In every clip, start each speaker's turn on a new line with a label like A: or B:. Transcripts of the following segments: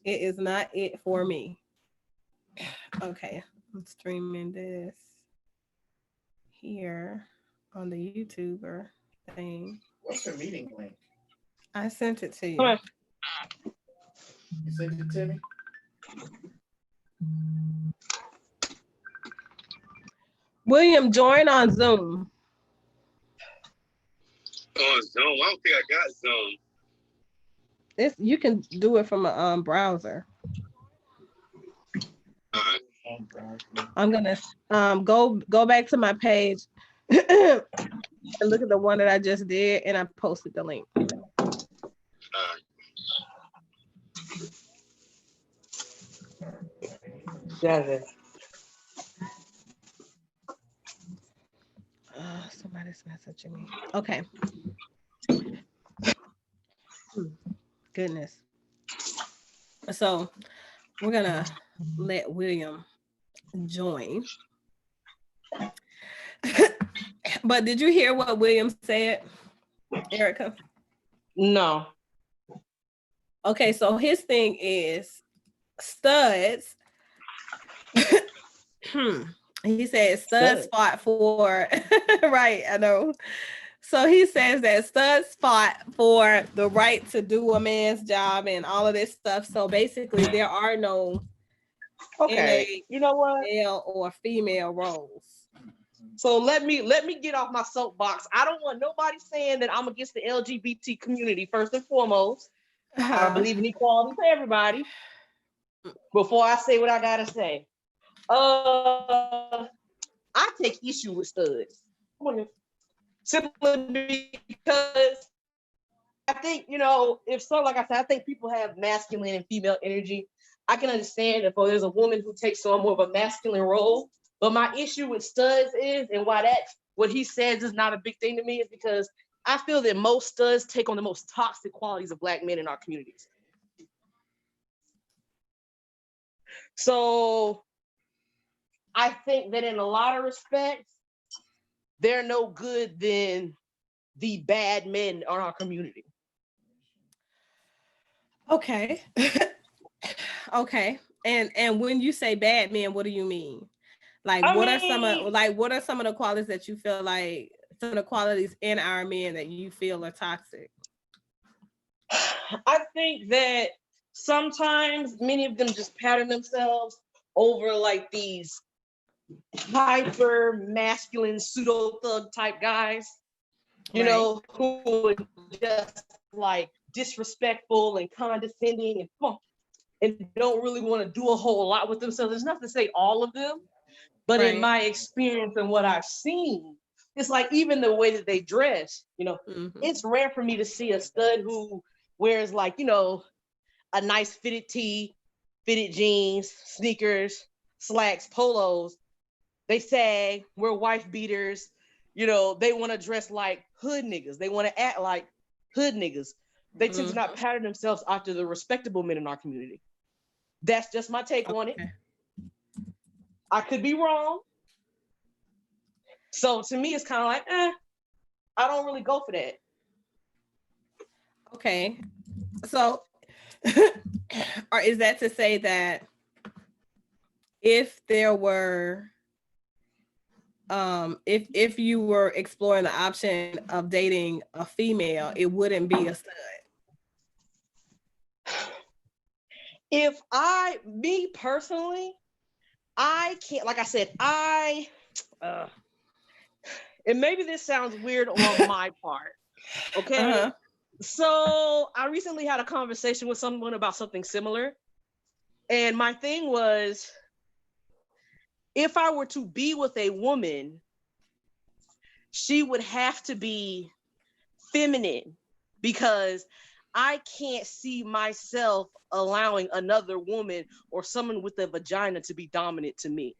A: It is not it for me. Okay, I'm streaming this here on the YouTuber thing.
B: What's the meeting link?
A: I sent it to
C: Come
A: you.
C: on.
B: You sent it to me?
A: William, join on Zoom.
D: Oh, Zoom. I don't think I got Zoom.
A: It's you can do it from a browser.
D: All right.
A: I'm gonna go back to my page and look at the one that I just did, and I posted the link.
C: Yeah.
A: Somebody's messaging me. Okay. Goodness. So we're gonna let William join. But did you hear what William said, Erica?
C: No.
A: Okay, so his thing is studs. He said studs fought for right, I know. So he says that studs fought for the right to do a man's job and all of this stuff. So basically there are no
C: Okay. You know what?
A: male or female roles.
C: So let me get off my soapbox. I don't want nobody saying that I'm against the LGBT community. First and foremost, I believe in equality for everybody. Before I say what I gotta say, I take issue with studs simply because I think, if so, like I said, I think people have masculine and female energy. I can understand if there's a woman who takes on more of a masculine role. But my issue with studs is, and why what he says is not a big thing to me, is because I feel that most studs take on the most toxic qualities of Black men in our communities. So I think that in a lot of respects, they're no good than the bad men in our community.
A: Okay. Okay. And when you say bad men, what do you mean? Like what are some of the qualities that you feel like, some of the qualities in our men that you feel are toxic?
C: I think that sometimes many of them just pattern themselves over like these hyper masculine pseudo thug type guys, who are just like disrespectful and condescending and don't really want to do a whole lot with themselves. There's not to say all of them, but in my experience and what I've seen, it's like even the way that they dress, it's rare for me to see a stud who wears like, a nice fitted tee, fitted jeans, sneakers, slacks, polos. They sag, wear wife beaters, they want to dress like hood niggas. They want to act like hood niggas. They tend to not pattern themselves after the respectable men in our community. That's just my take on it. I could be wrong. So to me, it's kind of like, I don't really go for that.
A: Okay. So, or is that to say that if there were, if you were exploring the option of dating a female, it wouldn't be a stud?
C: Me personally, I can't, like I said, and maybe this sounds weird on my part, okay? So I recently had a conversation with someone about something similar. And my thing was, if I were to be with a woman, she would have to be feminine, because I can't see myself allowing another woman or someone with a vagina to be dominant to me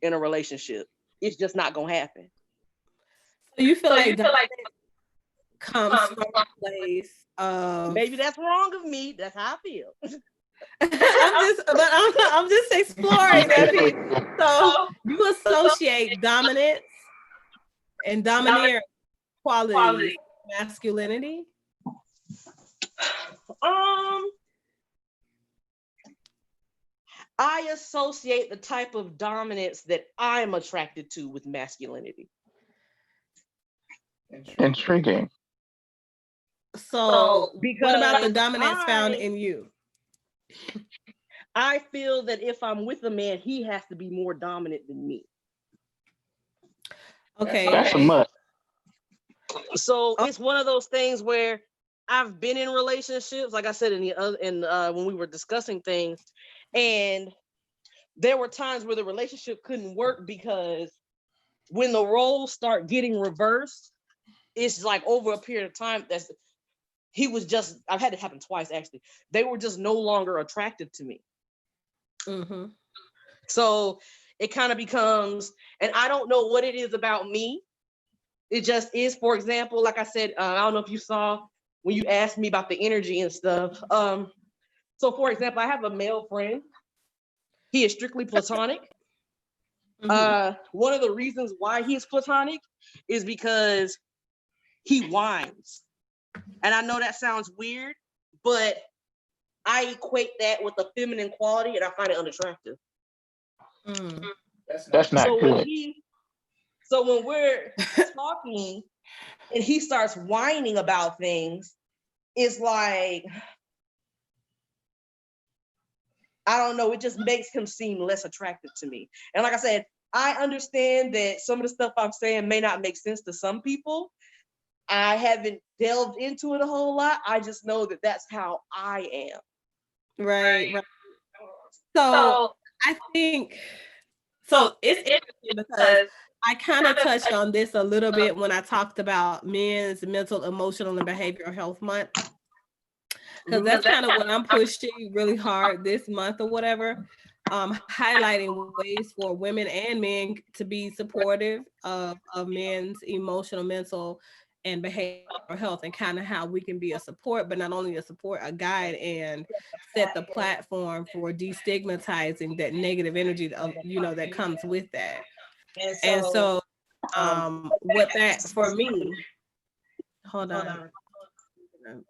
C: in a relationship. It's just not gonna happen.
A: So you feel like comes from a place of,
C: maybe that's wrong of me. That's how I feel.
A: I'm just exploring that. So you associate dominance and domineering qualities, masculinity?
C: I associate the type of dominance that I'm attracted to with masculinity.
B: Intriguing.
A: So what about the
C: Because
A: dominance found in you?
C: I feel that if I'm with a man, he has to be more dominant than me.
A: Okay.
B: That's a must.
C: So it's one of those things where I've been in relationships, like I said in the other, when we were discussing things, and there were times where the relationship couldn't work because when the roles start getting reversed, it's like over a period of time I've had it happen twice actually. They were just no longer attractive to me.
A: Mm-hmm.
C: So it kind of becomes, and I don't know what it is about me. It just is. For example, like I said, I don't know if you saw when you asked me about the energy and stuff. So for example, I have a male friend. He is strictly platonic.
A: Mm-hmm.
C: One of the reasons why he is platonic is because he whines. And I know that sounds weird, but I equate that with a feminine quality and I find it unattractive.
A: Mm.
B: That's not good.
C: So when we're talking and he starts whining about things, it's like, I don't know, it just makes him seem less attractive to me. And like I said, I understand that some of the stuff I'm saying may not make sense to some people. I haven't delved into it a whole lot. I just know that that's how I am.
A: Right. So I think it's interesting because I kind of touched on this a little bit when I talked about Men's Mental, Emotional, and Behavioral Health Month. Because that's kind of what I'm pushing really hard this month or whatever. Highlighting ways for women and men to be supportive of men's emotional, mental, and behavioral health, and kind of how we can be a support, but not only a support, a guide, and set the platform for destigmatizing that negative energy of, that comes with that. And so what that for me, hold on,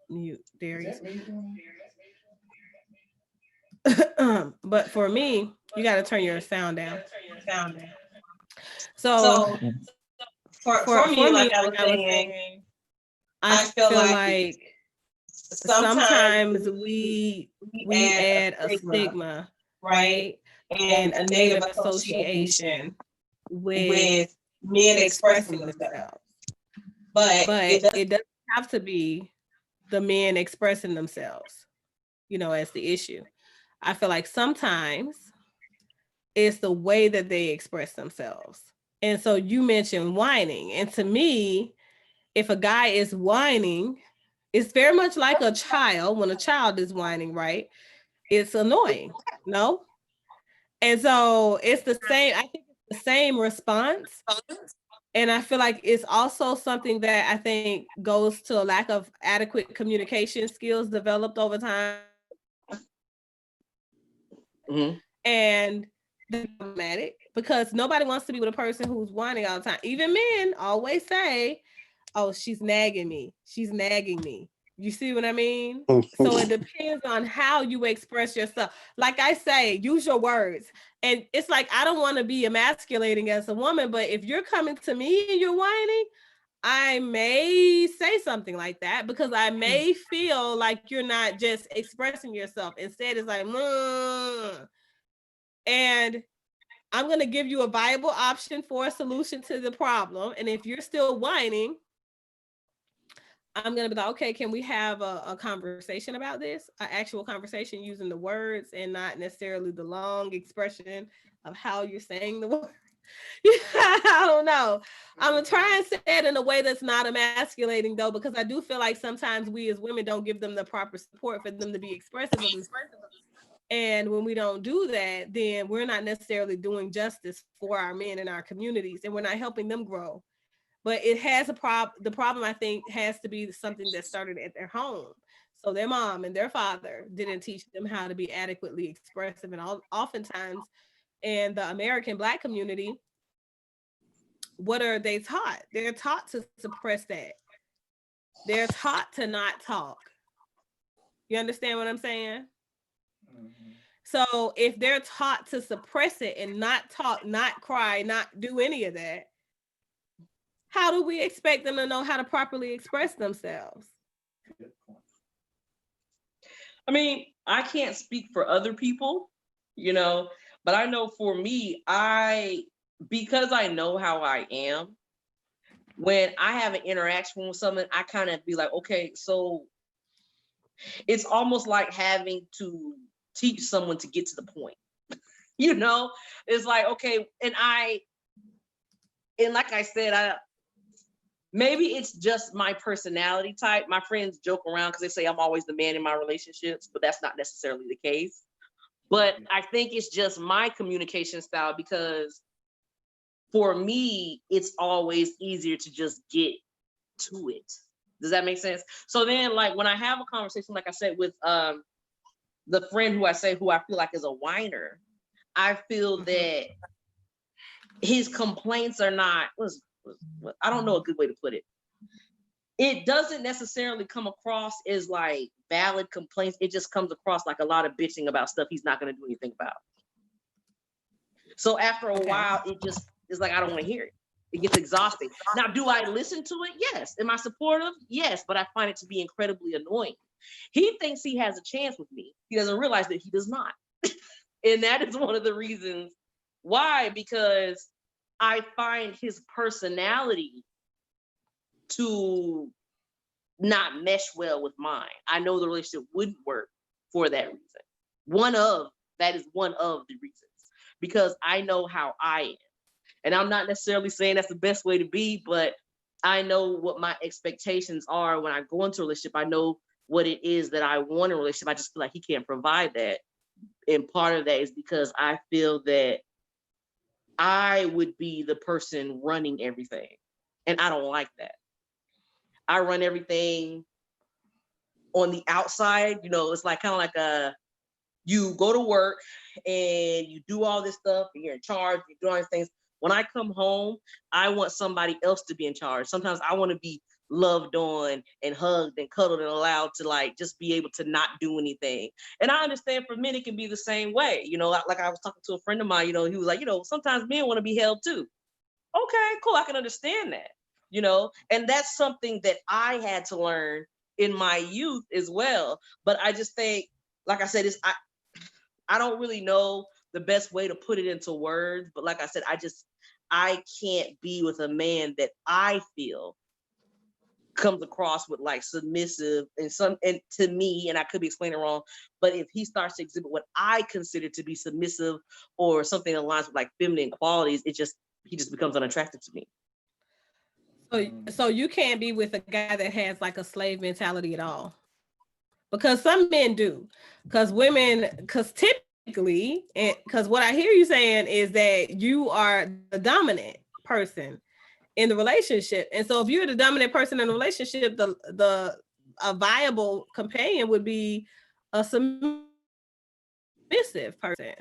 A: mute Darius. But for me, you got to turn your sound down. So for me, like I was saying, I feel like sometimes we add a stigma, right, and a negative association with men expressing themselves. But it doesn't have to be the men expressing themselves, as the issue. I feel like sometimes it's the way that they express themselves. And so you mentioned whining. And to me, if a guy is whining, it's very much like a child. When a child is whining, right? It's annoying, no? And so it's the same, I think it's the same response. And I feel like it's also something that I think goes to a lack of adequate communication skills developed over time.
C: Mm-hmm.
A: And that's problematic because nobody wants to be with a person who's whining all the time. Even men always say, "Oh, she's nagging me. She's nagging me." You see what I mean? So it depends on how you express yourself. Like I say, use your words. And it's like, I don't want to be emasculating as a woman, but if you're coming to me and you're whining, I may say something like that because I may feel like you're not just expressing yourself. Instead, it's like, and I'm going to give you a viable option for a solution to the problem. And if you're still whining, I'm going to be like, okay, can we have a conversation about this? An actual conversation using the words and not necessarily the long expression of how you're saying the word. I don't know. I'm going to try and say it in a way that's not emasculating, though, because I do feel like sometimes we as women don't give them the proper support for them to be expressive of themselves. And when we don't do that, then we're not necessarily doing justice for our men in our communities, and we're not helping them grow. But it has a problem. The problem, I think, has to be something that started at their home. So their mom and their father didn't teach them how to be adequately expressive. And oftentimes in the American Black community, what are they taught? They're taught to suppress that. They're taught to not talk. You understand what I'm saying? Mm-hmm. So if they're taught to suppress it and not talk, not cry, not do any of that, how do we expect them to know how to properly express themselves?
C: I mean, I can't speak for other people, but I know for me, because I know how I am, when I have an interaction with someone, I kind of be like, okay, so it's almost like having to teach someone to get to the point. It's like, okay, and like I said, maybe it's just my personality type. My friends joke around because they say I'm always the man in my relationships, but that's not necessarily the case. But I think it's just my communication style, because for me, it's always easier to just get to it. Does that make sense? So then, like, when I have a conversation, like I said, with the friend who I feel like is a whiner, I feel that his complaints are not, I don't know a good way to put it. It doesn't necessarily come across as like valid complaints. It just comes across like a lot of bitching about stuff he's not going to do anything about. So after a while, it just is like, I don't want to hear it. It gets exhausting. Now, do I listen to it? Yes. Am I supportive? Yes. But I find it to be incredibly annoying. He thinks he has a chance with me. He doesn't realize that he does not. And that is one of the reasons why, because I find his personality to not mesh well with mine. I know the relationship wouldn't work for that reason. That is one of the reasons, because I know how I am. And I'm not necessarily saying that's the best way to be, but I know what my expectations are when I go into a relationship. I know what it is that I want in a relationship. I just feel like he can't provide that. And part of that is because I feel that I would be the person running everything. And I don't like that. I run everything on the outside. It's like kind of like you go to work and you do all this stuff and you're in charge, you do all these things. When I come home, I want somebody else to be in charge. Sometimes I want to be loved on and hugged and cuddled and allowed to like just be able to not do anything. And I understand for men it can be the same way. Like I was talking to a friend of mine, he was like, sometimes men want to be held too. Okay, cool. I can understand that. And that's something that I had to learn in my youth as well. But I just think, like I said, I don't really know the best way to put it into words. But like I said, I can't be with a man that I feel comes across with like submissive and to me, and I could be explaining it wrong, but if he starts to exhibit what I consider to be submissive or something that aligns with like feminine qualities, he just becomes unattractive to me.
A: So you can't be with a guy that has like a slave mentality at all, because some men do. Because typically, and because what I hear you saying is that you are the dominant person in the relationship, and so if you're the dominant person in the relationship, a viable companion would be a submissive person.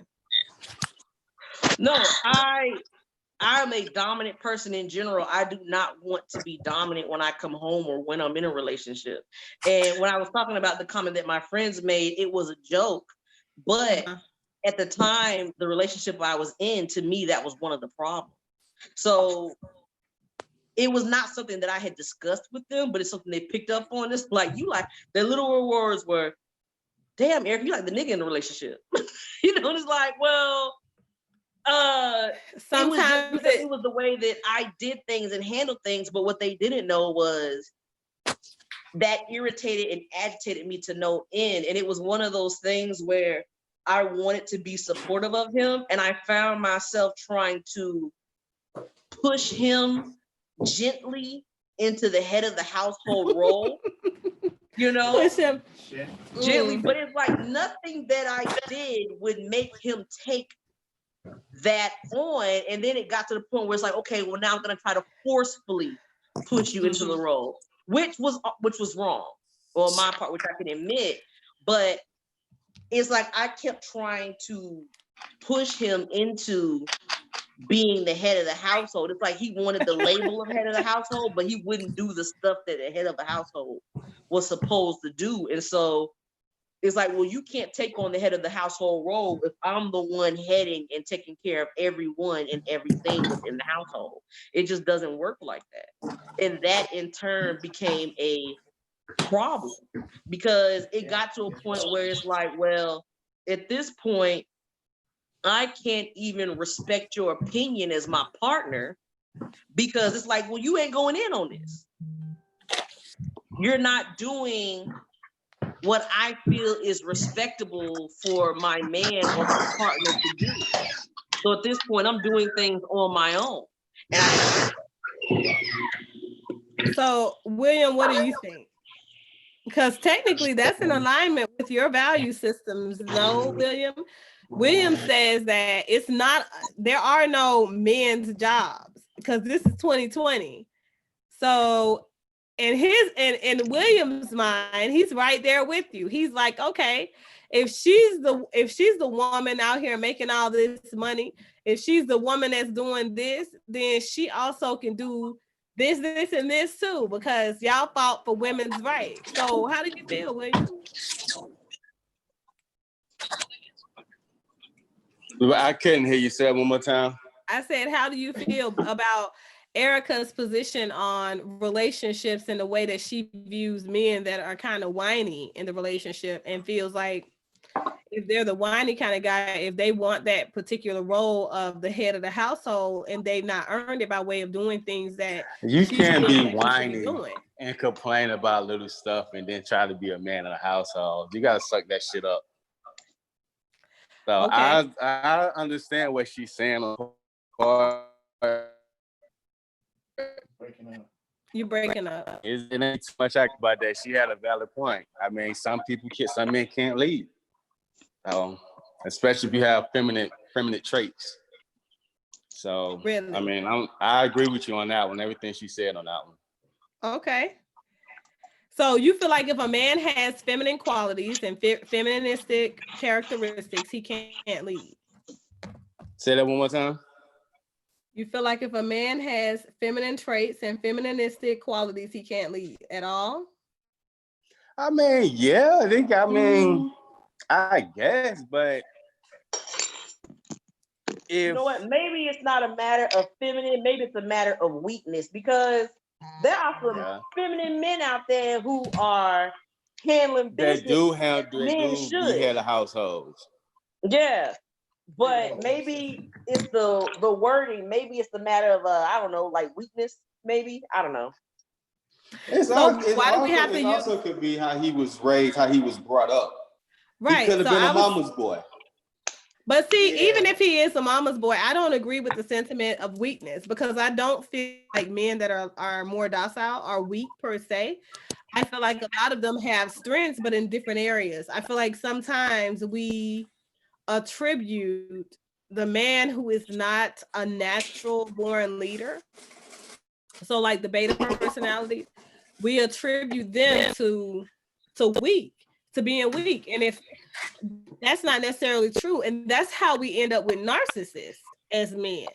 C: No, I'm a dominant person in general. I do not want to be dominant when I come home or when I'm in a relationship. And when I was talking about the comment that my friends made, it was a joke. But at the time, the relationship I was in, to me, that was one of the problems. So it was not something that I had discussed with them, but it's something they picked up on. It's like, their little words were, damn, Eric, you like the nigga in the relationship. And it's like, well,
A: sometimes
C: it was the way that I did things and handled things, but what they didn't know was that irritated and agitated me to no end. And it was one of those things where I wanted to be supportive of him, and I found myself trying to push him gently into the head of the household role.
A: Push him
C: gently, but it's like nothing that I did would make him take that on. And then it got to the point where it's like, okay, well, now I'm going to try to forcefully push you into the role, which was wrong on my part, which I can admit. But it's like I kept trying to push him into being the head of the household. It's like he wanted the label of head of the household, but he wouldn't do the stuff that the head of the household was supposed to do. And so It's like, well, you can't take on the head of the household role if I'm the one heading and taking care of everyone and everything within the household. It just doesn't work like that. And that in turn became a problem because it got to a point where it's like, well, at this point, I can't even respect your opinion as my partner because it's like, well, you ain't going in on this. You're not doing what I feel is respectable for my man or my partner to do. So at this point, I'm doing things on my own.
A: So, William, what do you think? Because technically that's in alignment with your value systems, no, William? William says that it's not, there are no men's jobs because this is 2020. So in William's mind, he's right there with you. He's like, okay, if she's the woman out here making all this money, if she's the woman that's doing this, then she also can do this, and this too, because y'all fought for women's rights. So how do you feel, William?
E: I couldn't hear you say it one more time.
A: I said, how do you feel about Erica's position on relationships and the way that she views men that are kind of whiny in the relationship and feels like if they're the whiny kind of guy, if they want that particular role of the head of the household and they've not earned it by way of doing things that
E: you can't be whiny and complain about little stuff and then try to be a man in the household. You gotta suck that shit up. So okay. I understand what she's saying.
A: You're breaking up.
E: It ain't too much about that. She had a valid point. I mean, some men can't lead. Especially if you have feminine traits. So really? I mean, I agree with you on that one. Everything she said on that one.
A: Okay. So you feel like if a man has feminine qualities and feministic characteristics, he can't lead.
E: Say that one more time.
A: You feel like if a man has feminine traits and feministic qualities, he can't lead at all?
E: I mean, yeah, I guess, but
C: you know what? Maybe it's not a matter of feminine, maybe it's a matter of weakness, because there are some feminine men out there who are handling business.
E: They do be head of households.
C: Yeah. But maybe it's the wording. Maybe it's the matter of I don't know, like weakness. Maybe I don't know.
E: It also could be how he was raised, how he was brought up. Right. He could have been a mama's boy.
A: But see, even if he is a mama's boy, I don't agree with the sentiment of weakness because I don't feel like men that are more docile are weak per se. I feel like a lot of them have strengths, but in different areas. I feel like sometimes we attribute the man who is not a natural born leader, so like the beta personality, we attribute them to being weak, and if that's not necessarily true, and that's how we end up with narcissists as men,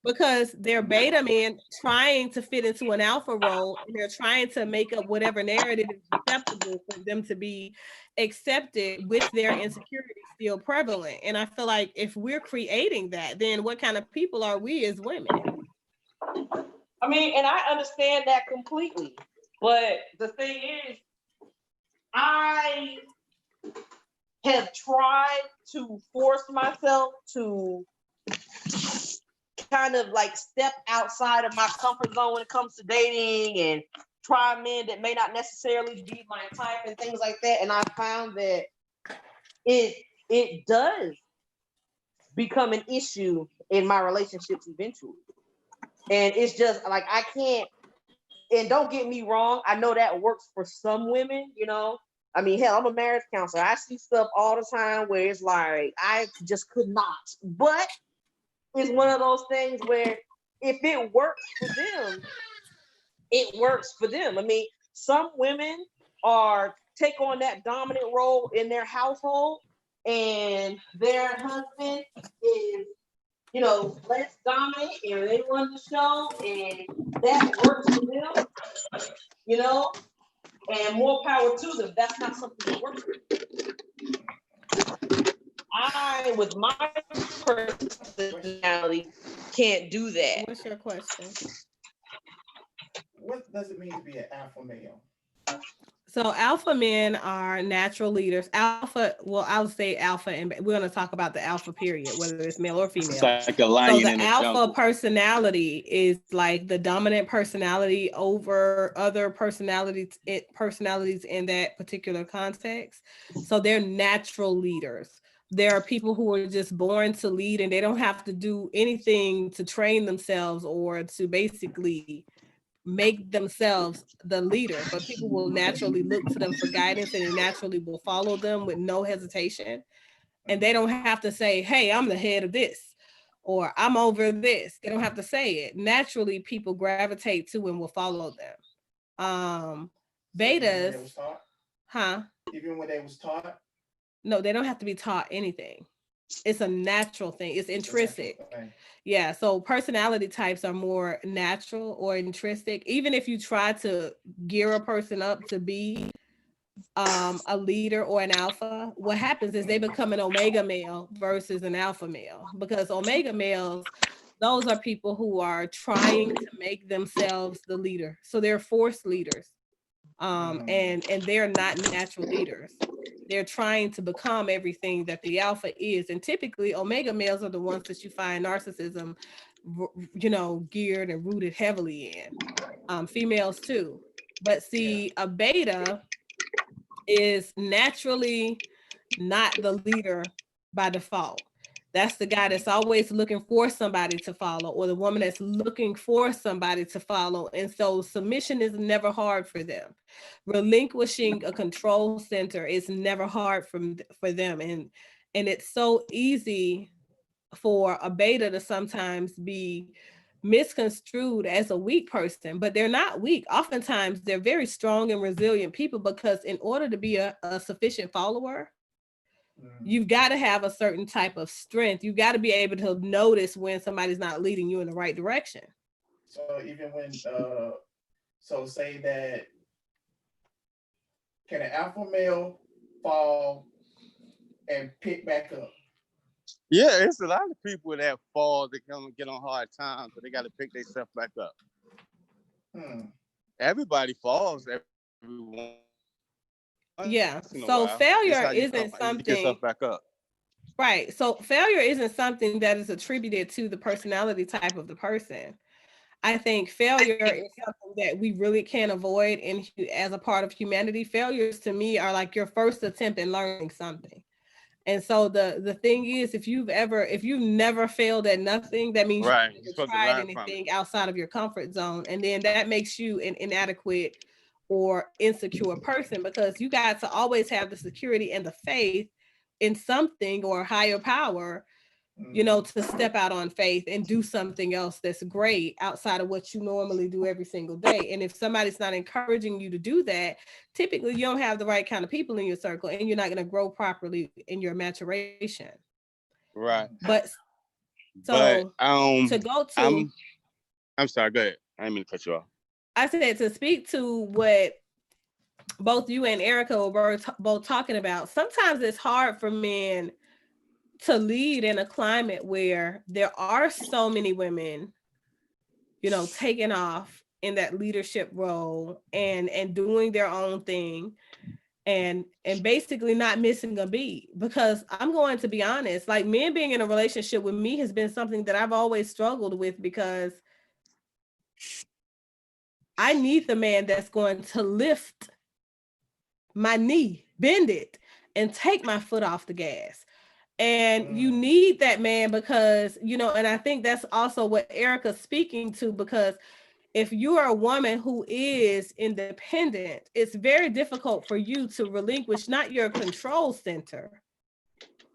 A: because they're beta men trying to fit into an alpha role, and they're trying to make up whatever narrative is acceptable for them to be accepted with their insecurities still prevalent. And I feel like if we're creating that, then what kind of people are we as women?
C: I mean, and I understand that completely, but the thing is, I have tried to force myself to kind of like step outside of my comfort zone when it comes to dating and try men that may not necessarily be my type and things like that. And I found that it does become an issue in my relationships eventually. And it's just like, I can't, and don't get me wrong, I know that works for some women, you know. I mean, hell, I'm a marriage counselor. I see stuff all the time where it's like, I just could not. But it's one of those things where if it works for them, it works for them. I mean, some women take on that dominant role in their household, and their husband is, you know, less dominant, and they run the show, and that works for them, you know. And more power to them. That's not something that works. I, with my personality, can't do that.
A: What's your question?
F: What does it mean to be an alpha male?
A: So alpha men are natural leaders. Alpha, well, I would say alpha, and we're going to talk about the alpha period, whether it's male or female.
E: It's like a lion
A: so the
E: in the
A: alpha
E: jungle.
A: personality is like the dominant personality over other personalities in that particular context. So they're natural leaders. There are people who are just born to lead, and they don't have to do anything to train themselves or to basically make themselves the leader, but people will naturally look to them for guidance, and they naturally will follow them with no hesitation. And they don't have to say, hey, I'm the head of this, or I'm over this. They don't have to say it. Naturally, people gravitate to and will follow them. Betas, huh?
F: Even when they was taught?
A: No, they don't have to be taught anything. It's a natural thing. It's intrinsic. Yeah. So personality types are more natural or intrinsic. Even if you try to gear a person up to be a leader or an alpha, what happens is they become an omega male versus an alpha male, because omega males, those are people who are trying to make themselves the leader. So they're forced leaders. And they're not natural leaders. They're trying to become everything that the alpha is. And typically omega males are the ones that you find narcissism, geared and rooted heavily in. Females too. But see, a beta is naturally not the leader by default. That's the guy that's always looking for somebody to follow, or the woman that's looking for somebody to follow. And so submission is never hard for them. Relinquishing a control center is never hard for them. And it's so easy for a beta to sometimes be misconstrued as a weak person, but they're not weak. Oftentimes they're very strong and resilient people, because in order to be a sufficient follower, you've got to have a certain type of strength. You've got to be able to notice when somebody's not leading you in the right direction.
F: So even when, so say that, can an alpha male fall and pick back up?
E: Yeah, it's a lot of people that fall, that come get on hard times, but they got to pick themselves back up. Everybody falls. Everyone.
A: Yeah. So failure isn't something. Get yourself
E: back up.
A: Right. So failure isn't something that is attributed to the personality type of the person. I think failure is something that we really can't avoid as a part of humanity. Failures to me are like your first attempt in learning something. And so the thing is, if you've never failed at nothing, that means
E: right.
A: you've never tried anything outside of your comfort zone. And then that makes you an inadequate or insecure person, because you got to always have the security and the faith in something or higher power, to step out on faith and do something else that's great outside of what you normally do every single day. And if somebody's not encouraging you to do that, typically you don't have the right kind of people in your circle, and you're not going to grow properly in your maturation.
E: Right.
A: But to go to,
E: I'm sorry, go ahead. I didn't mean to cut you off.
A: I said, to speak to what both you and Erica were both talking about, sometimes it's hard for men to lead in a climate where there are so many women, taking off in that leadership role and doing their own thing and basically not missing a beat. Because I'm going to be honest, like, men being in a relationship with me has been something that I've always struggled with, because I need the man that's going to lift my knee, bend it, and take my foot off the gas. And you need that man because, and I think that's also what Erica's speaking to, because if you are a woman who is independent, it's very difficult for you to relinquish not your control center,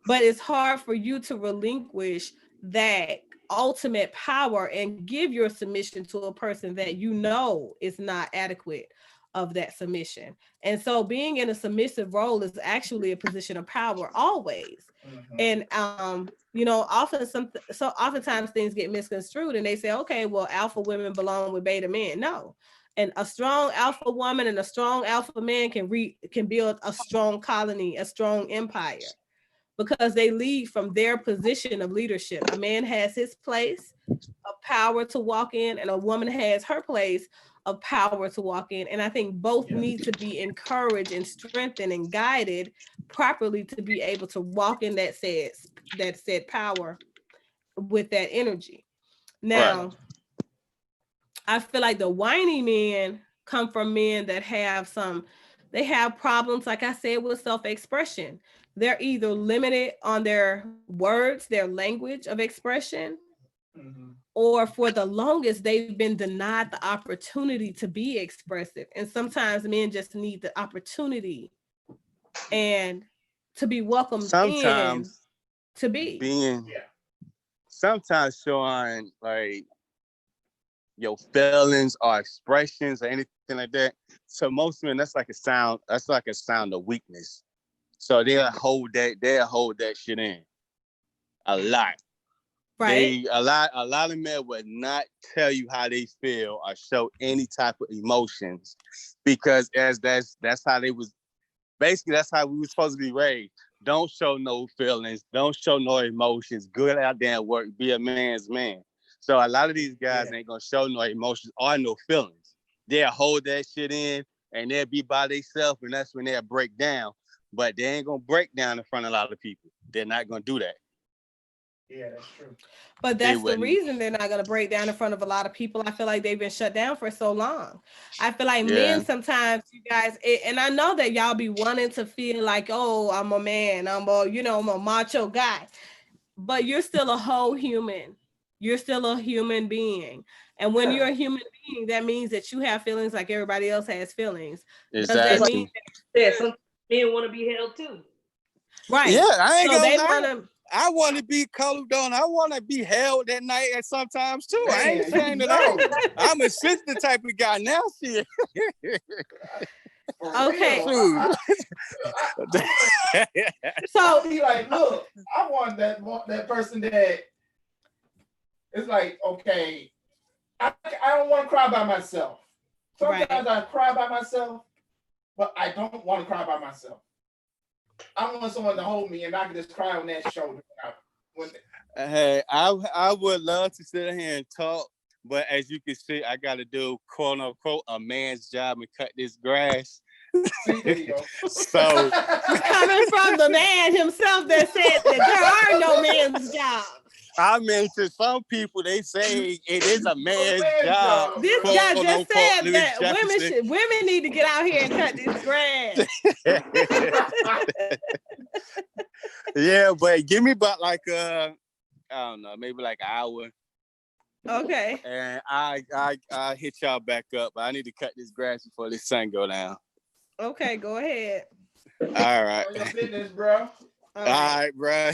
A: but it's hard for you to relinquish that ultimate power and give your submission to a person that is not adequate of that submission. And so being in a submissive role is actually a position of power always. And oftentimes things get misconstrued, and they say, okay, well, alpha women belong with beta men. No, And a strong alpha woman and a strong alpha man can build a strong colony, a strong empire, because they lead from their position of leadership. A man has his place of power to walk in, and a woman has her place of power to walk in. And I think both need to be encouraged and strengthened and guided properly to be able to walk in that said power with that energy. Now, I feel like the whiny men come from men that they have problems, like I said, with self-expression. They're either limited on their words, their language of expression, or for the longest, they've been denied the opportunity to be expressive. And sometimes men just need the opportunity and to be welcomed in to be.
E: Sometimes showing like your feelings or expressions or anything like that. So most men, that's like a sign of weakness. So they'll hold that shit in a lot.
A: Right.
E: A lot of men would not tell you how they feel or show any type of emotions, because that's how they was, basically that's how we were supposed to be raised. Don't show no feelings, don't show no emotions, good out there and work, be a man's man. So a lot of these guys ain't gonna show no emotions or no feelings. They'll hold that shit in and they'll be by themselves, and that's when they'll break down. But they ain't gonna break down in front of a lot of people. They're not gonna do that.
F: Yeah, that's true.
A: But that's the reason they're not going to break down in front of a lot of people. I feel like they've been shut down for so long. I feel like men sometimes, you guys, and I know that y'all be wanting to feel like, oh, I'm a man, I'm a macho guy, but you're still a whole human. You're still a human being. And when you're a human being, that means that you have feelings like everybody else has feelings.
E: Exactly.
A: Does that mean
C: that some men want to be held too?
A: Right.
E: Yeah, I ain't gonna lie. I want to be cuddled on. I want to be held at night at sometimes too. Man, I ain't saying that I'm a sensitive type of guy now. Shit.
A: Okay.
F: So be like, look, I want that person that it's like, okay, I don't want to cry by myself. Sometimes I cry by myself, but I don't want to cry by myself. I want someone to hold me and I can just cry on that shoulder.
E: Hey, I would love to sit here and talk, but as you can see, I got to do quote unquote a man's job and cut this grass. So
A: coming from the man himself that said that there are no man's jobs.
E: I mean, to some people, they say it is a man's job.
A: This guy just said that women need to get out here and cut this grass.
E: Yeah, but give me about like I don't know, maybe like an hour.
A: Okay.
E: And I hit y'all back up, but I need to cut this grass before the sun go down.
A: Okay, go ahead.
E: All right.
F: Your business, bro.
E: All right, bro.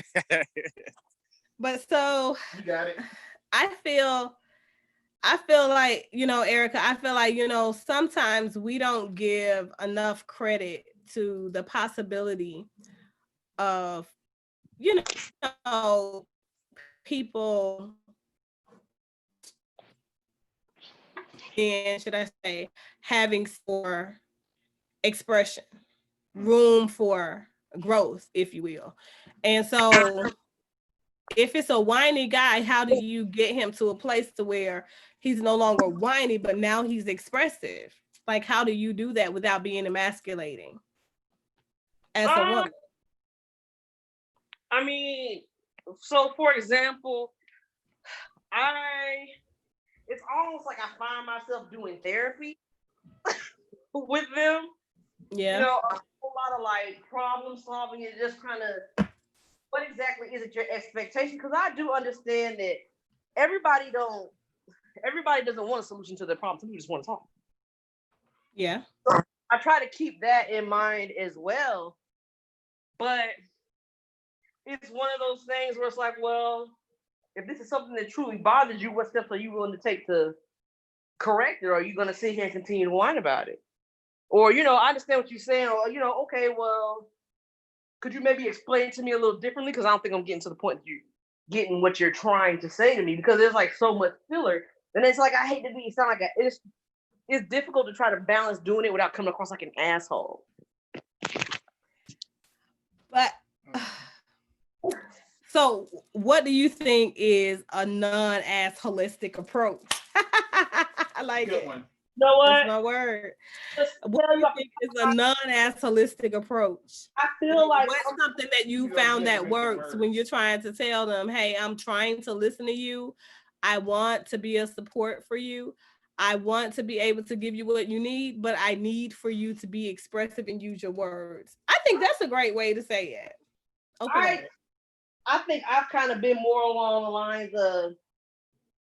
A: But so
F: you got it.
A: I feel like, Erica, I feel like, sometimes we don't give enough credit to the possibility of, people, and should I say, having for expression, room for growth, if you will. And so if it's a whiny guy, how do you get him to a place to where he's no longer whiny, but now he's expressive? Like, how do you do that without being emasculating as a woman?
C: I mean, so for example, it's almost like I find myself doing therapy with them.
A: Yeah.
C: A whole lot of like problem solving and just kind of, what exactly is it your expectation? Because I do understand that everybody doesn't want a solution to their problem. Some people just want to talk.
A: Yeah.
C: So I try to keep that in mind as well. But it's one of those things where it's like, well, if this is something that truly bothers you, what steps are you willing to take to correct it? Or are you going to sit here and continue to whine about it? Or, I understand what you're saying. Or, okay, well, could you maybe explain it to me a little differently? Because I don't think I'm getting to the point that you're getting what you're trying to say to me, because there's like so much filler. And it's like, I hate to sound like it's it's difficult to try to balance doing it without coming across like an asshole.
A: But so what do you think is a non-ass holistic approach? I like
F: Good
A: it.
F: one.
C: You know what?
A: That's my word. What do you think is a non-ass holistic approach?
C: I feel like
A: what's something that you found that works when you're trying to tell them, hey, I'm trying to listen to you. I want to be a support for you. I want to be able to give you what you need, but I need for you to be expressive and use your words. I think that's a great way to say it. Okay.
C: I think I've kind of been more along the lines of,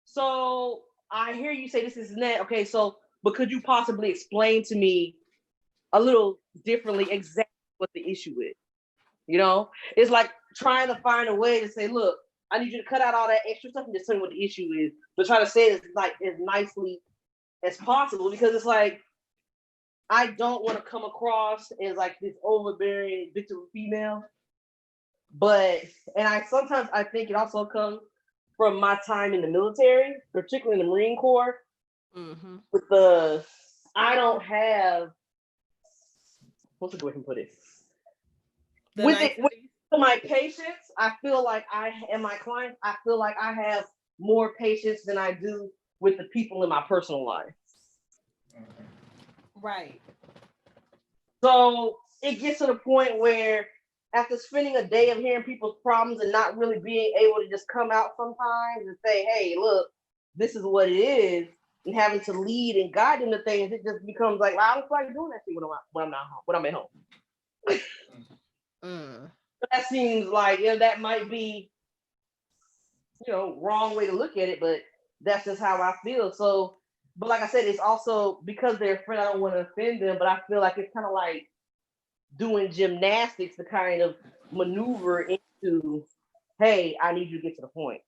C: so I hear you say this is net. Okay, so but could you possibly explain to me a little differently exactly what the issue is? You know, it's like trying to find a way to say, look, I need you to cut out all that extra stuff and just tell me what the issue is, but try to say it like as nicely as possible, because it's like I don't want to come across as like this overbearing victim female. But and I sometimes I think it also comes from my time in the military, particularly in the Marine Corps.
A: Mm-hmm.
C: With the I don't have what's a good way to put it? With my patients, I feel like my clients, I feel like I have more patience than I do with the people in my personal life.
A: Right.
C: So it gets to the point where after spending a day of hearing people's problems and not really being able to just come out sometimes and say, hey, look, this is what it is, and having to lead and guide them to things, it just becomes like, well, I don't feel like doing that shit when I'm not home, when I'm at home. That seems like that might be, wrong way to look at it, but that's just how I feel. So, but like I said, it's also because they're a friend, I don't want to offend them, but I feel like it's kind of like doing gymnastics to kind of maneuver into, hey, I need you to get to the point.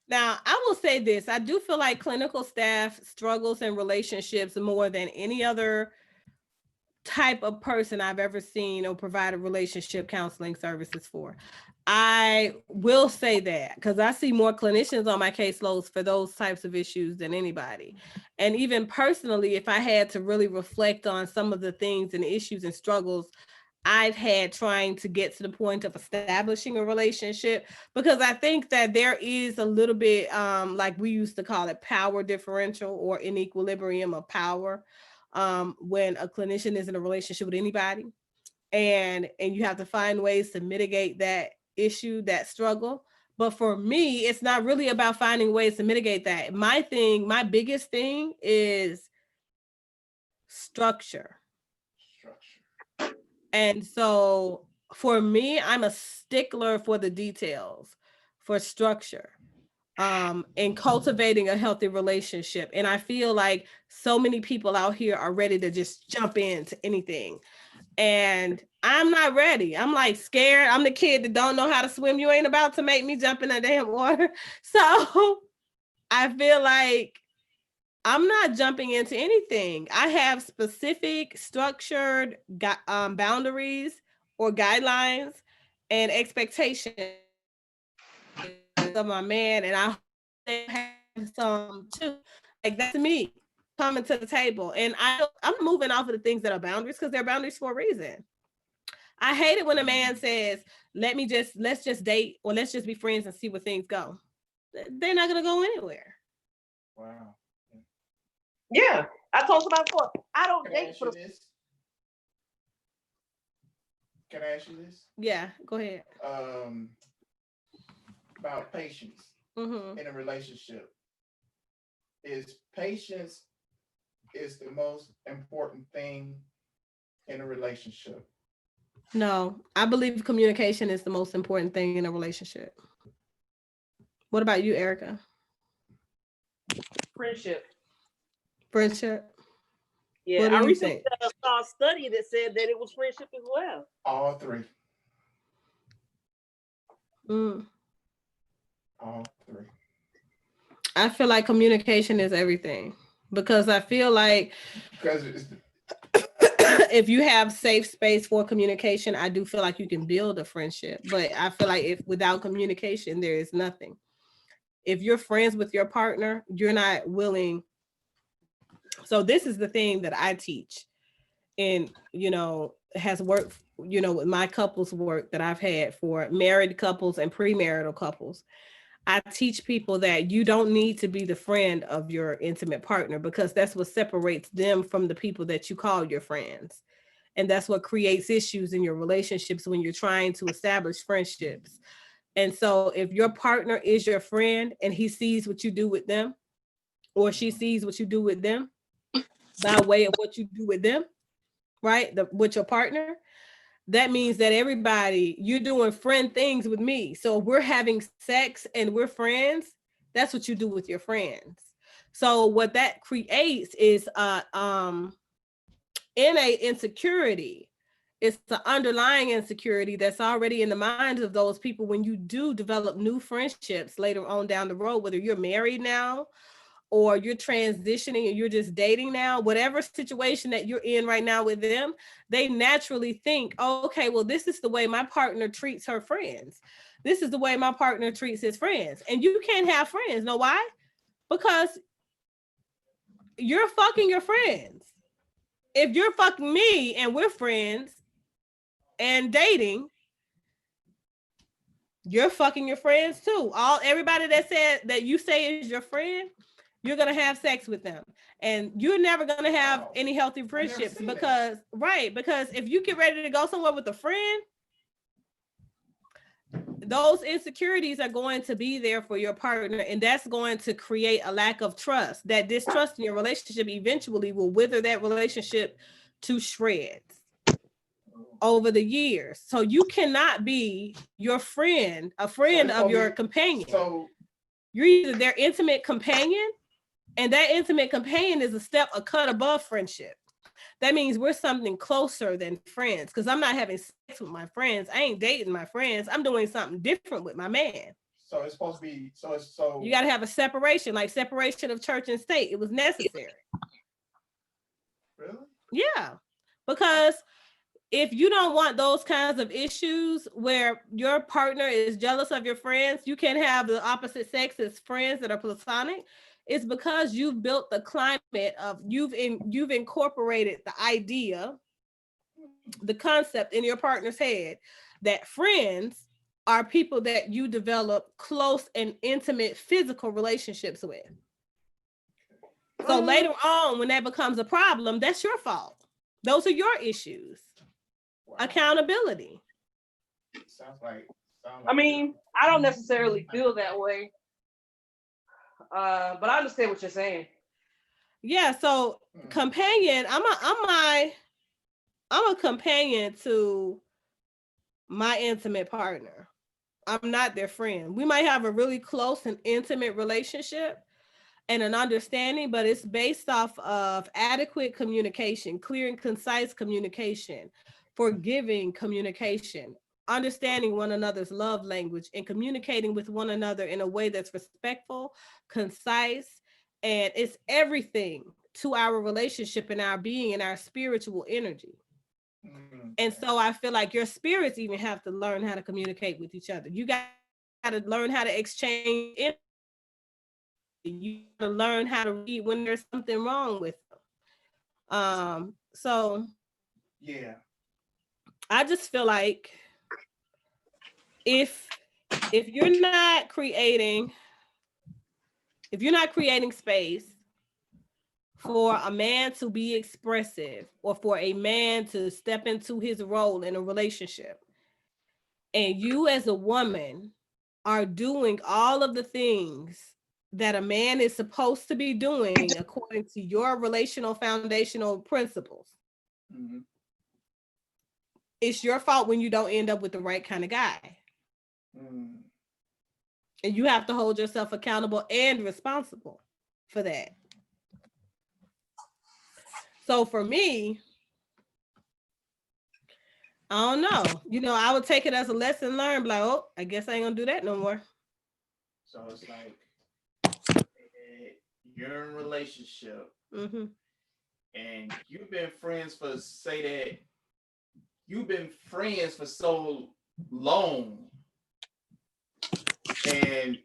A: Now, I will say this. I do feel like clinical staff struggles in relationships more than any other type of person I've ever seen or provided relationship counseling services for. I will say that because I see more clinicians on my caseloads for those types of issues than anybody. And even personally, if I had to really reflect on some of the things and issues and struggles I've had trying to get to the point of establishing a relationship, because I think that there is a little bit like we used to call it power differential or inequilibrium of power when a clinician is in a relationship with anybody, and you have to find ways to mitigate that issue, that struggle. But for me, it's not really about finding ways to mitigate that. My biggest thing is structure. And so for me, I'm a stickler for the details, for structure, and cultivating a healthy relationship. And I feel like so many people out here are ready to just jump into anything. And I'm not ready. I'm like scared. I'm the kid that don't know how to swim. You ain't about to make me jump in that damn water. So I feel like I'm not jumping into anything. I have specific structured boundaries or guidelines and expectations of my man, and I have some too. Like that's me coming to the table, and I'm moving off of the things that are boundaries because they're boundaries for a reason. I hate it when a man says, let's just date or let's just be friends and see where things go. They're not gonna go anywhere.
F: Wow.
C: Yeah, I told somebody before, I don't date for this.
F: Can I ask you this?
A: Yeah, go ahead.
F: About patience in a relationship. Is patience is the most important thing in a relationship?
A: No, I believe communication is the most important thing in a relationship. What about you, Erica?
C: Friendship.
A: Yeah,
C: I recently saw a study that said that it was friendship as well.
F: All three. All three.
A: I feel like communication is everything because I feel like if you have safe space for communication, I do feel like you can build a friendship. But I feel like if without communication, there is nothing. If you're friends with your partner, you're not willing So this is the thing that I teach, and has worked, with my couples work that I've had for married couples and premarital couples. I teach people that you don't need to be the friend of your intimate partner, because that's what separates them from the people that you call your friends. And that's what creates issues in your relationships when you're trying to establish friendships. And so if your partner is your friend and he sees what you do with them, or she sees what you do with them by way of what you do with them, right? With your partner, that means that you're doing friend things with me. So if we're having sex and we're friends, that's what you do with your friends. So what that creates is innate insecurity. It's the underlying insecurity that's already in the minds of those people when you do develop new friendships later on down the road, whether you're married now or you're transitioning and you're just dating now, whatever situation that you're in right now with them, they naturally think, oh, okay, well, this is the way my partner treats her friends. This is the way my partner treats his friends. And you can't have friends. Know why? Because you're fucking your friends. If you're fucking me and we're friends and dating, you're fucking your friends too. Everybody that said that you say is your friend, you're gonna have sex with them, and you're never gonna have any healthy friendships because if you get ready to go somewhere with a friend, those insecurities are going to be there for your partner, and that's going to create a lack of trust. That distrust in your relationship eventually will wither that relationship to shreds over the years. So you cannot be your friend, a friend of your companion. So you're either their intimate companion, and that intimate companion is a cut above friendship. That means we're something closer than friends, because I'm not having sex with my friends. I ain't dating my friends. I'm doing something different with my man.
F: So it's supposed to be,
A: you got to have a separation, like separation of church and state. It was necessary.
F: Really?
A: Yeah, because if you don't want those kinds of issues where your partner is jealous of your friends, you can't have the opposite sex as friends that are platonic. It's because you've built the climate of you've incorporated the idea, the concept in your partner's head that friends are people that you develop close and intimate physical relationships with. So later on, when that becomes a problem, that's your fault. Those are your issues. Wow. Accountability.
C: Sounds like I mean, I don't necessarily feel that way. But I understand what you're saying.
A: Yeah, so companion, I'm a companion to my intimate partner. I'm not their friend. We might have a really close and intimate relationship and an understanding, but it's based off of adequate communication, clear and concise communication, forgiving communication, understanding one another's love language, and communicating with one another in a way that's respectful, concise, and it's everything to our relationship and our being and our spiritual energy. And so I feel like your spirits even have to learn how to communicate with each other. You got to learn how to exchange energy. You got to learn how to read when there's something wrong with them. So
F: yeah,
A: I just feel like if you're not creating space for a man to be expressive or for a man to step into his role in a relationship, and you as a woman are doing all of the things that a man is supposed to be doing according to your relational foundational principles, it's your fault when you don't end up with the right kind of guy. And you have to hold yourself accountable and responsible for that. So for me, I don't know. I would take it as a lesson learned, like, oh, I guess I ain't gonna do that no more.
F: So it's like you're in a relationship, and you've been friends for so long, and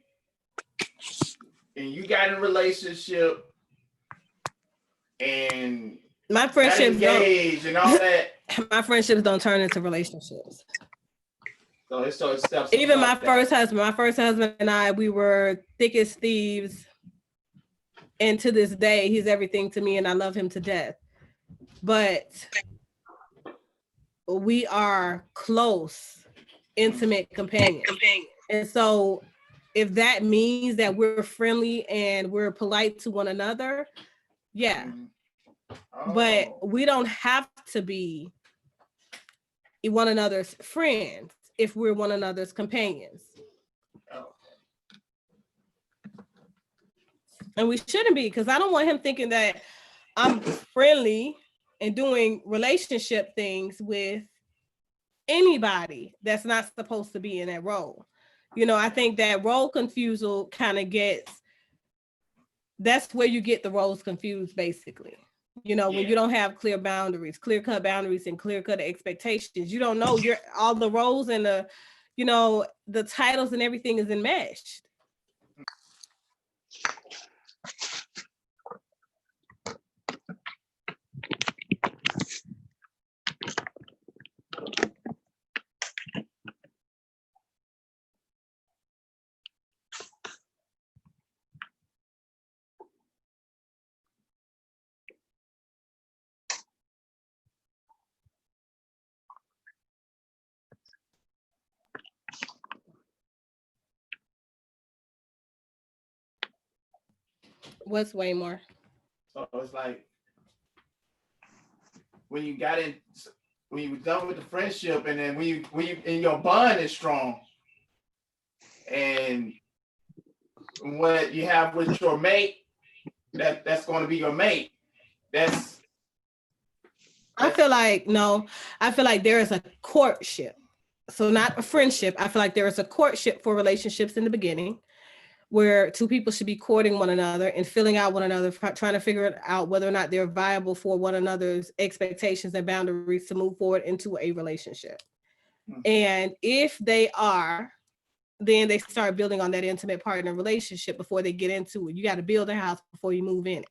F: you got in a relationship, and
A: my friendships
F: engaged and all that.
A: My friendships don't turn into relationships.
F: So it's steps.
A: Even my first husband and I, we were thick as thieves. And to this day, he's everything to me and I love him to death. But we are close, intimate companions. And so if that means that we're friendly and we're polite to one another, yeah. But we don't have to be one another's friends if we're one another's companions. And we shouldn't be, because I don't want him thinking that I'm friendly and doing relationship things with anybody that's not supposed to be in that role. You know, I think that role confusal kind of that's where you get the roles confused, basically. You know, when you don't have clear-cut boundaries and clear-cut expectations, you don't know all the roles and the titles and everything is enmeshed. What's way more?
F: So it's like when you done with the friendship, and then when you and your bond is strong, and what you have with your mate, that's going to be your mate.
A: I feel like there is a courtship. So not a friendship. I feel like there is a courtship for relationships in the beginning, where two people should be courting one another and filling out one another, trying to figure out whether or not they're viable for one another's expectations and boundaries to move forward into a relationship. Mm-hmm. And if they are, then they start building on that intimate partner relationship before they get into it. You got to build a house before you move in it.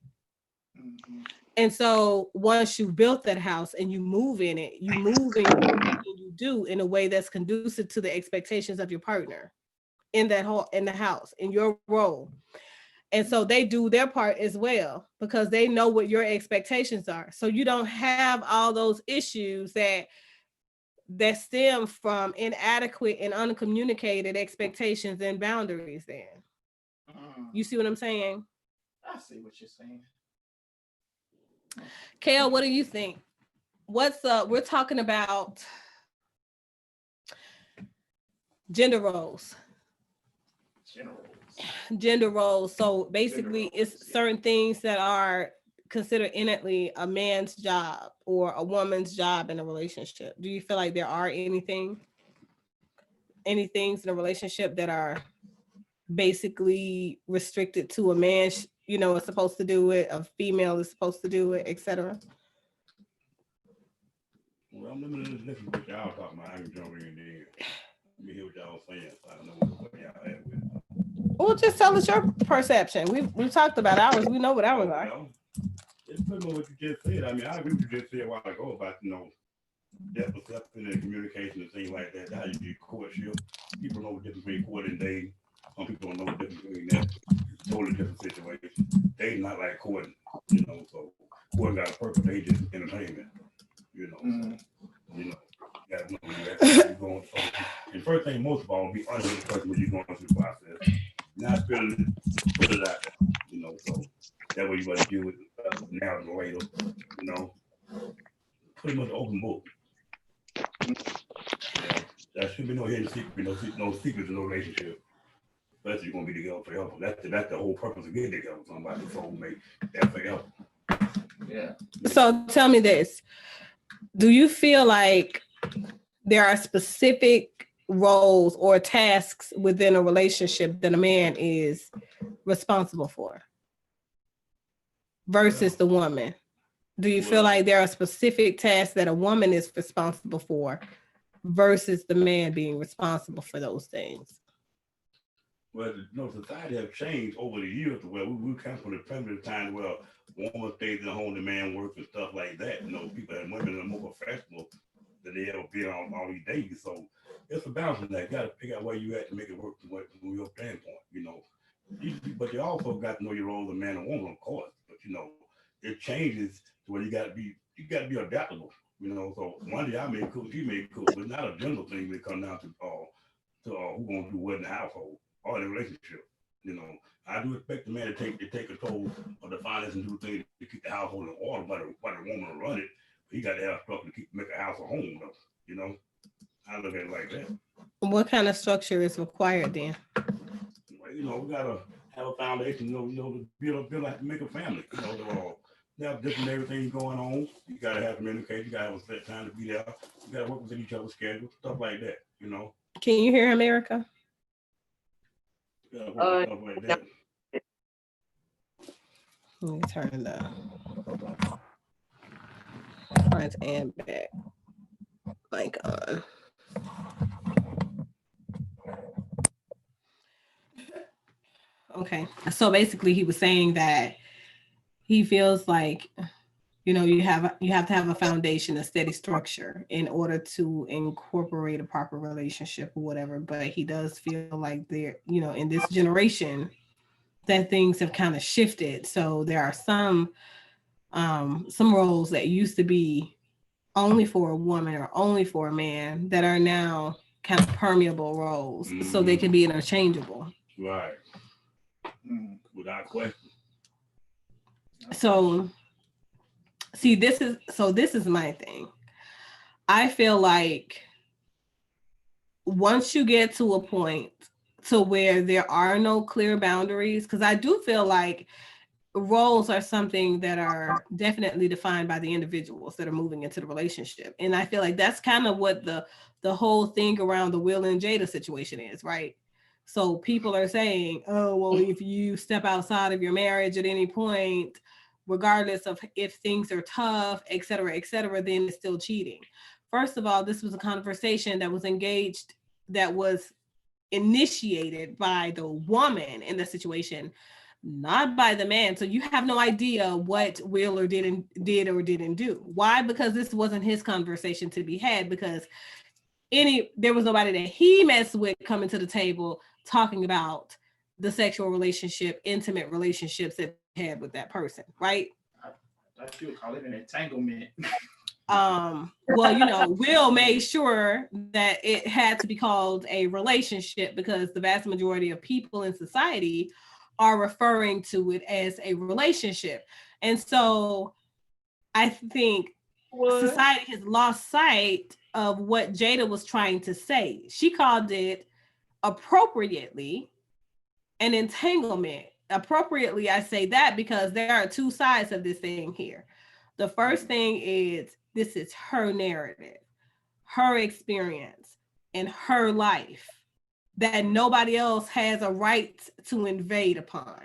A: Mm-hmm. And so once you've built that house and you move in it, you move and you do in a way that's conducive to the expectations of your partner in the house, in your role. And so they do their part as well, because they know what your expectations are. So you don't have all those issues that stem from inadequate and uncommunicated expectations and boundaries then. You see what I'm saying?
F: I see what you're saying.
A: Kale, what do you think? We're talking about gender roles. Gender roles. So basically it's certain things that are considered innately a man's job or a woman's job in a relationship. Do you feel like there are any things in a relationship that are basically restricted to a man, is supposed to do it, a female is supposed to do it, etc.?
G: Well, I'm limited to listen to what y'all talking about. I can jump in there. Let me hear what y'all saying. So I don't know what y'all at with.
A: Well, just tell us your perception. We've talked about ours. We know what ours are.
G: Well, it's pretty much what you just said. I mean, I agree with what you just said a while ago about, depth perception and communication and things like that. How you do courtship. People know the difference between courting and dating. Some people don't know the difference between that. It's a totally different situation. Dating not like courting, so courting got a purpose. They just entertainment, you got to know when you're going through. And first thing, most of all, be honest with the person when you're going through the process. Not really put it out there, so that way you got to deal with now and later, pretty much an open book. Yeah, there should be no hidden secret, no secrets in no relationship. Especially you're gonna be together forever. That's the whole purpose of getting together with somebody, soulmate, that forever.
F: Yeah.
A: So tell me this. Do you feel like there are specific roles or tasks within a relationship that a man is responsible for versus the woman? Do you feel like there are specific tasks that a woman is responsible for versus the man being responsible for those things?
G: Well, society has changed over the years to where we come from the primitive time where woman stays at home, the man works and stuff like that. People and women are more professional than they ever been on all these days. So it's a balance in that. You got to figure out where you at to make it work from your standpoint. But you also got to know your role as a man and woman, of course. But it changes to where you got to be adaptable. So one day I may cook, she may cook, but not a general thing when it comes down to who gonna do what in the household or the relationship. I do expect the man to take control of the finance and do things to keep the household in order, but the woman to run it. He got to have stuff to make a house a home, though. I look at it like that.
A: What kind of structure is required then?
G: Well, we gotta have a foundation, to build like make a family. You have different everything going on. You gotta have communication. You gotta have a set time to be there. You gotta work within each other's schedule, stuff like that.
A: Can you hear him, Erica?
G: Stuff like that.
A: Let me turn it up. Front and back. Mic on. Okay. So basically he was saying that he feels like, you have to have a foundation, a steady structure in order to incorporate a proper relationship or whatever. But he does feel like there, in this generation that things have kind of shifted. So there are some roles that used to be only for a woman or only for a man that are now kind of permeable roles, so they can be interchangeable.
G: Right. Without question.
A: So, see, this is my thing. I feel like once you get to a point to where there are no clear boundaries, because I do feel like roles are something that are definitely defined by the individuals that are moving into the relationship. And I feel like that's kind of what the whole thing around the Will and Jada situation is, right? So people are saying, oh, well, if you step outside of your marriage at any point, regardless of if things are tough, et cetera, then it's still cheating. First of all, this was a conversation that was initiated by the woman in the situation, not by the man. So you have no idea what Will or did or didn't do. Why? Because this wasn't his conversation to be had, because there was nobody that he messed with coming to the table talking about the sexual relationship, intimate relationships that he had with that person, right?
F: I thought you would call it an entanglement.
A: Well, Will made sure that it had to be called a relationship because the vast majority of people in society are referring to it as a relationship. And so I think society has lost sight of what Jada was trying to say. She called it appropriately an entanglement. Appropriately, I say that because there are two sides of this thing here. The first thing is, this is her narrative, her experience, and her life that nobody else has a right to invade upon.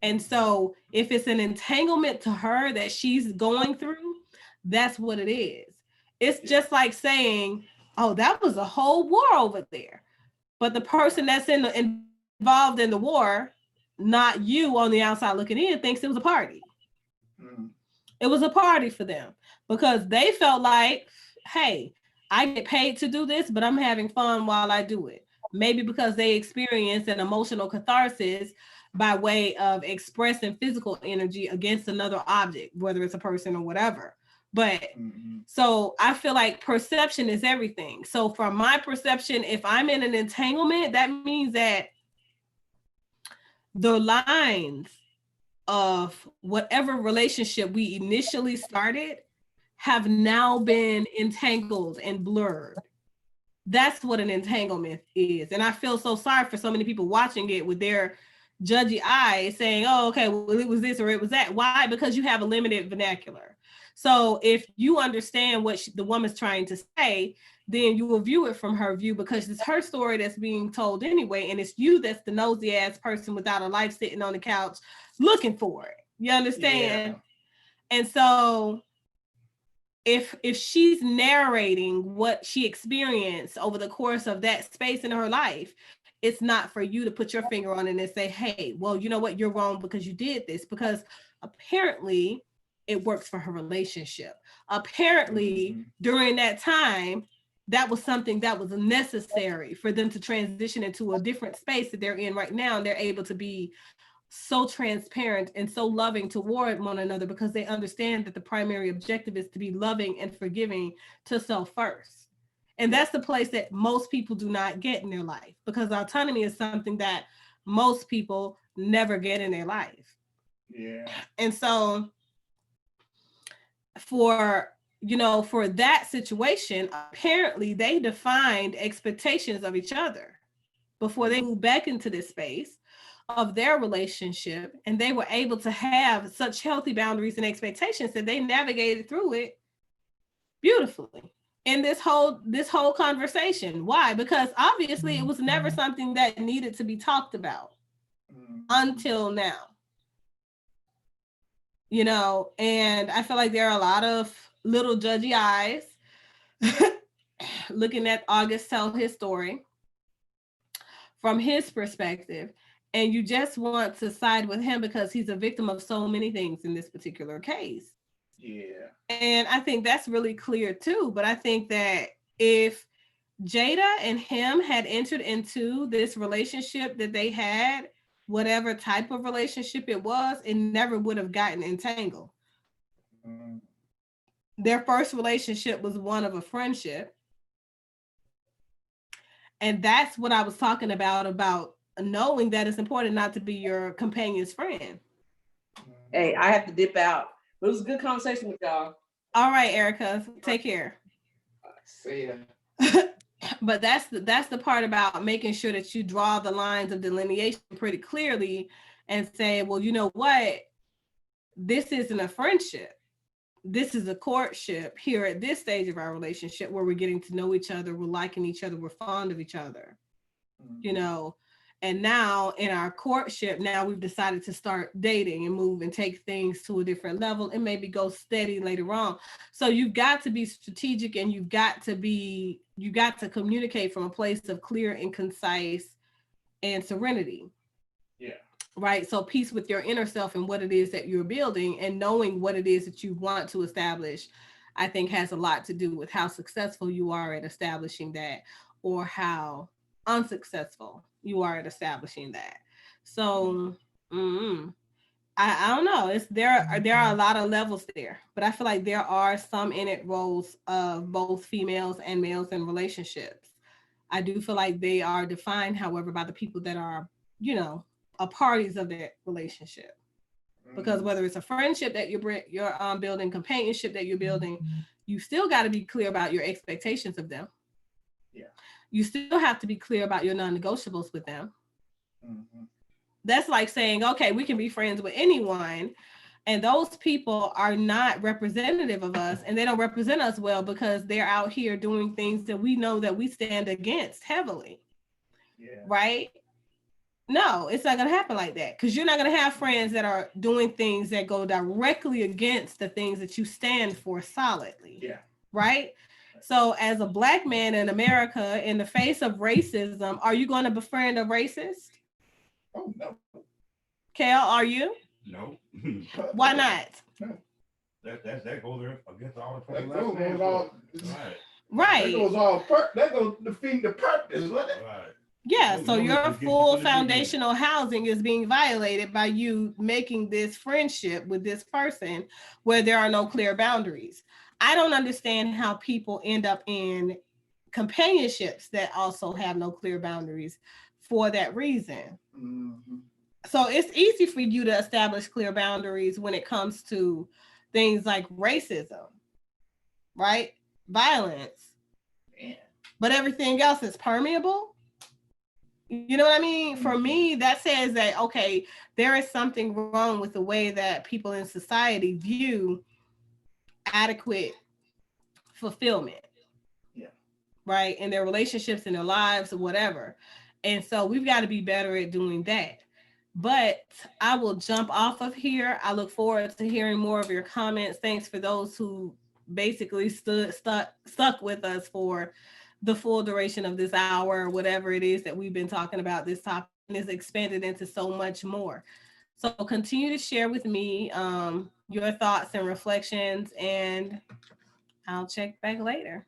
A: And so if it's an entanglement to her that she's going through, that's what it is. It's just like saying, oh, that was a whole war over there. But the person that's involved in the war, not you on the outside looking in, thinks it was a party. It was a party for them because they felt like, hey, I get paid to do this, but I'm having fun while I do it. Maybe because they experienced an emotional catharsis by way of expressing physical energy against another object, whether it's a person or whatever. But so I feel like perception is everything. So from my perception, if I'm in an entanglement, that means that the lines of whatever relationship we initially started have now been entangled and blurred. That's what an entanglement is. And I feel so sorry for so many people watching it with their judgy eyes saying, oh, okay, well, it was this or it was that. Why? Because you have a limited vernacular. So if you understand what the woman's trying to say, then you will view it from her view because it's her story that's being told anyway. And it's you that's the nosy ass person without a life sitting on the couch looking for it. You understand? Yeah. And so if she's narrating what she experienced over the course of that space in her life, it's not for you to put your finger on it and say, hey, well, you know what, you're wrong because you did this, because apparently it works for her relationship. Apparently during that time, that was something that was necessary for them to transition into a different space that they're in right now. And they're able to be so transparent and so loving toward one another because they understand that the primary objective is to be loving and forgiving to self first. And that's the place that most people do not get in their life, because autonomy is something that most people never get in their life.
F: Yeah.
A: And so for that situation, apparently they defined expectations of each other before they moved back into this space of their relationship, and they were able to have such healthy boundaries and expectations that they navigated through it beautifully in this whole conversation. Why? Because obviously it was never something that needed to be talked about until now. And I feel like there are a lot of little judgy eyes looking at August tell his story from his perspective, and you just want to side with him because he's a victim of so many things in this particular case.
F: Yeah.
A: And I think that's really clear too. But I think that if Jada and him had entered into this relationship that they had, whatever type of relationship it was, it never would have gotten entangled. Their first relationship was one of a friendship. And that's what I was talking about knowing that it's important not to be your companion's friend.
C: Hey, I have to dip out. But it was a good conversation with y'all.
A: All right, Erica, take care.
F: See ya.
A: But that's the part about making sure that you draw the lines of delineation pretty clearly and say, well, you know what? This isn't a friendship. This is a courtship here at this stage of our relationship where we're getting to know each other, we're liking each other, we're fond of each other, and now in our courtship, now we've decided to start dating and move and take things to a different level and maybe go steady later on. So you've got to be strategic, and you've got to communicate from a place of clear and concise and serenity.
F: Yeah.
A: Right. So peace with your inner self and what it is that you're building, and knowing what it is that you want to establish, I think has a lot to do with how successful you are at establishing that, or how unsuccessful you are at establishing that. So I don't know. There are a lot of levels there, but I feel like there are some innate roles of both females and males in relationships. I do feel like they are defined, however, by the people that are, a parties of that relationship. Because whether it's a friendship that you're building, companionship that you're building, you still got to be clear about your expectations of them.
F: Yeah.
A: You still have to be clear about your non-negotiables with them. That's like saying, okay, we can be friends with anyone, and those people are not representative of us, and they don't represent us well because they're out here doing things that we know that we stand against heavily.
F: Yeah.
A: Right? No, it's not going to happen like that, because you're not going to have friends that are doing things that go directly against the things that you stand for solidly.
F: Yeah.
A: Right? So as a Black man in America, in the face of racism, are you going to befriend a racist?
F: Oh, no.
A: Kel, are you?
G: No.
A: Why not?
F: No.
G: That goes against all the
F: that goes all
A: right.
F: That goes defeat the purpose, wasn't it?
G: Right.
A: Yeah, so your full foundational housing is being violated by you making this friendship with this person where there are no clear boundaries. I don't understand how people end up in companionships that also have no clear boundaries for that reason. So it's easy for you to establish clear boundaries when it comes to things like racism, right? Violence.
F: Man.
A: But everything else is permeable. You know what I mean? For me, that says that, okay, there is something wrong with the way that people in society view adequate fulfillment.
F: Yeah.
A: Right? In their relationships, in their lives, or whatever. And so we've got to be better at doing that. But I will jump off of here. I look forward to hearing more of your comments. Thanks for those who basically stuck with us for the full duration of this hour, or whatever it is that we've been talking about this topic, and is expanded into so much more. So continue to share with me your thoughts and reflections, and I'll check back later.